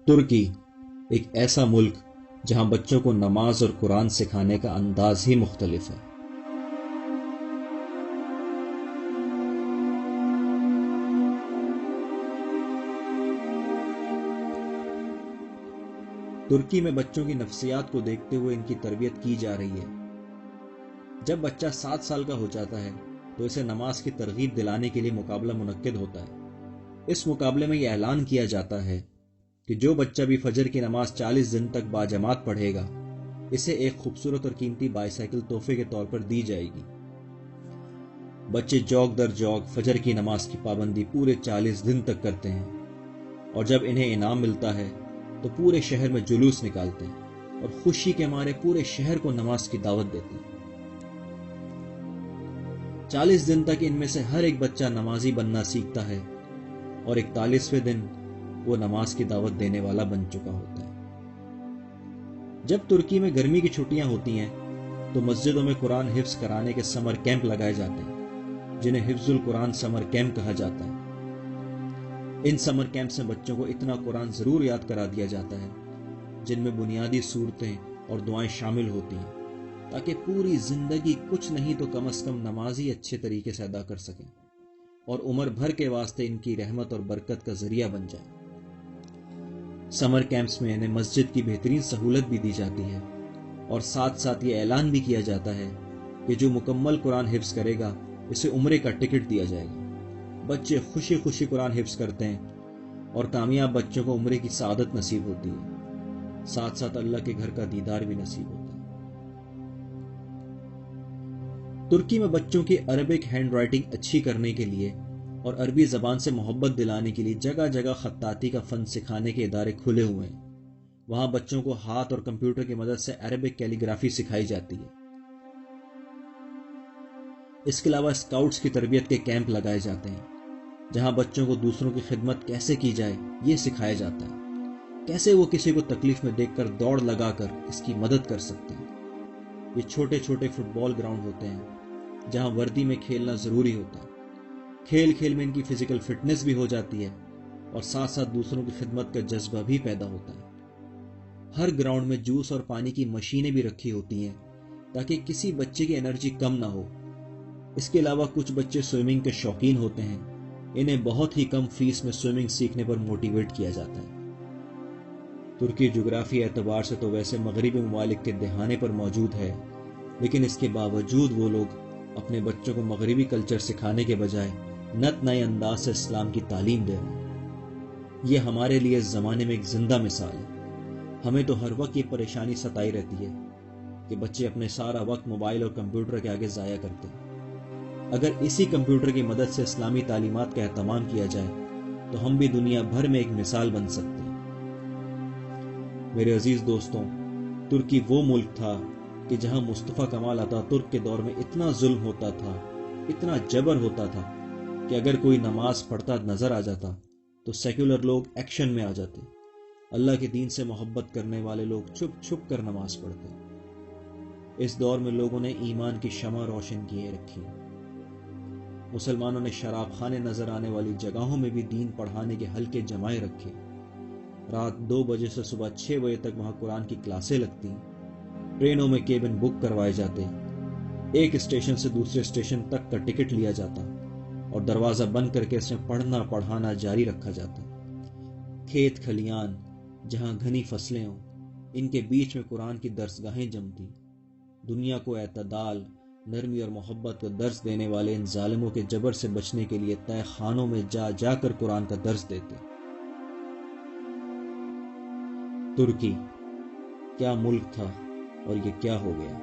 ترکی ایک ایسا ملک جہاں بچوں کو نماز اور قرآن سکھانے کا انداز ہی مختلف ہے۔ ترکی میں بچوں کی نفسیات کو دیکھتے ہوئے ان کی تربیت کی جا رہی ہے۔ جب بچہ 7 سال کا ہو جاتا ہے تو اسے نماز کی ترغیب دلانے کے لیے مقابلہ منعقد ہوتا ہے۔ اس مقابلے میں یہ اعلان کیا جاتا ہے کہ جو بچہ بھی فجر کی نماز 40 دن تک باجماعت پڑھے گا اسے ایک خوبصورت اور قیمتی بائیسیکل تحفے کے طور پر دی جائے گی۔ بچے جوگ در جوگ فجر کی نماز کی پابندی پورے 40 دن تک کرتے ہیں، اور جب انہیں انعام ملتا ہے تو پورے شہر میں جلوس نکالتے ہیں اور خوشی کے مارے پورے شہر کو نماز کی دعوت دیتے ہیں۔ 40 دن تک ان میں سے ہر ایک بچہ نمازی بننا سیکھتا ہے، اور 41ویں دن وہ نماز کی دعوت دینے والا بن چکا ہوتا ہے۔ جب ترکی میں گرمی کی چھٹیاں ہوتی ہیں تو مسجدوں میں قرآن حفظ کرانے کے سمر کیمپ لگائے جاتے ہیں، جنہیں حفظ القرآن سمر کیمپ کہا جاتا ہے۔ ان سمر کیمپس میں بچوں کو اتنا قرآن ضرور یاد کرا دیا جاتا ہے جن میں بنیادی صورتیں اور دعائیں شامل ہوتی ہیں، تاکہ پوری زندگی کچھ نہیں تو کم از کم نماز ہی اچھے طریقے سے ادا کر سکیں اور عمر بھر کے واسطے ان کی رحمت اور برکت کا ذریعہ بن جائے۔ سمر کیمپس میں انہیں مسجد کی بہترین سہولت بھی دی جاتی ہے، اور ساتھ ساتھ یہ اعلان بھی کیا جاتا ہے کہ جو مکمل قرآن حفظ کرے گا اسے عمرے کا ٹکٹ دیا جائے گا۔ بچے خوشی خوشی قرآن حفظ کرتے ہیں اور کامیاب بچوں کو عمرے کی سعادت نصیب ہوتی ہے، ساتھ ساتھ اللہ کے گھر کا دیدار بھی نصیب ہوتا ہے۔ ترکی میں بچوں کی عربک ہینڈ رائٹنگ اچھی کرنے کے لیے اور عربی زبان سے محبت دلانے کے لیے جگہ جگہ خطاطی کا فن سکھانے کے ادارے کھلے ہوئے ہیں۔ وہاں بچوں کو ہاتھ اور کمپیوٹر کی مدد سے عربک کیلیگرافی سکھائی جاتی ہے۔ اس کے علاوہ اسکاؤٹس کی تربیت کے کیمپ لگائے جاتے ہیں، جہاں بچوں کو دوسروں کی خدمت کیسے کی جائے یہ سکھایا جاتا ہے، کیسے وہ کسی کو تکلیف میں دیکھ کر دوڑ لگا کر اس کی مدد کر سکتے ہیں۔ یہ چھوٹے چھوٹے فٹ بال گراؤنڈ ہوتے ہیں جہاں وردی میں کھیلنا ضروری ہوتا ہے۔ کھیل کھیل میں ان کی فزیکل فٹنس بھی ہو جاتی ہے اور ساتھ ساتھ دوسروں کی خدمت کا جذبہ بھی پیدا ہوتا ہے۔ ہر گراؤنڈ میں جوس اور پانی کی مشینیں بھی رکھی ہوتی ہیں تاکہ کسی بچے کی انرجی کم نہ ہو۔ اس کے علاوہ کچھ بچے سوئمنگ کے شوقین ہوتے ہیں، انہیں بہت ہی کم فیس میں سوئمنگ سیکھنے پر موٹیویٹ کیا جاتا ہے۔ ترکی جغرافی اعتبار سے تو ویسے مغربی ممالک کے دہانے پر موجود ہے، لیکن اس کے باوجود وہ لوگ اپنے بچوں کو مغربی کلچر سکھانے کے بجائے نت نئے انداز سے اسلام کی تعلیم دے رہے ہیں۔ یہ ہمارے لیے اس زمانے میں ایک زندہ مثال ہے۔ ہمیں تو ہر وقت یہ پریشانی ستائی رہتی ہے کہ بچے اپنے سارا وقت موبائل اور کمپیوٹر کے آگے ضائع کرتے ہیں۔ اگر اسی کمپیوٹر کی مدد سے اسلامی تعلیمات کا اہتمام کیا جائے تو ہم بھی دنیا بھر میں ایک مثال بن سکتے ہیں۔ میرے عزیز دوستوں، ترکی وہ ملک تھا کہ جہاں مصطفیٰ کمال اتاترک کے دور میں اتنا ظلم ہوتا تھا، اتنا جبر ہوتا تھا کہ اگر کوئی نماز پڑھتا نظر آ جاتا تو سیکولر لوگ ایکشن میں آ جاتے۔ اللہ کے دین سے محبت کرنے والے لوگ چھپ چھپ کر نماز پڑھتے۔ اس دور میں لوگوں نے ایمان کی شمع روشن کیے رکھی۔ مسلمانوں نے شراب خانے نظر آنے والی جگہوں میں بھی دین پڑھانے کے حلقے جمائے رکھے۔ رات 2 بجے سے صبح 6 بجے تک وہاں قرآن کی کلاسیں لگتی، ٹرینوں میں کیبن بک کروائے جاتے، ایک اسٹیشن سے دوسرے اسٹیشن تک کا ٹکٹ لیا جاتا اور دروازہ بند کر کے اس میں پڑھنا پڑھانا جاری رکھا جاتا۔ کھیت کھلیان جہاں گھنی فصلیں ہوں، ان کے بیچ میں قرآن کی درسگاہیں جمتی، دنیا کو اعتدال، نرمی اور محبت کا درس دینے والے ان ظالموں کے جبر سے بچنے کے لیے تہہ خانوں میں جا جا کر قرآن کا درس دیتے۔ ترکی کیا ملک تھا اور یہ کیا ہو گیا۔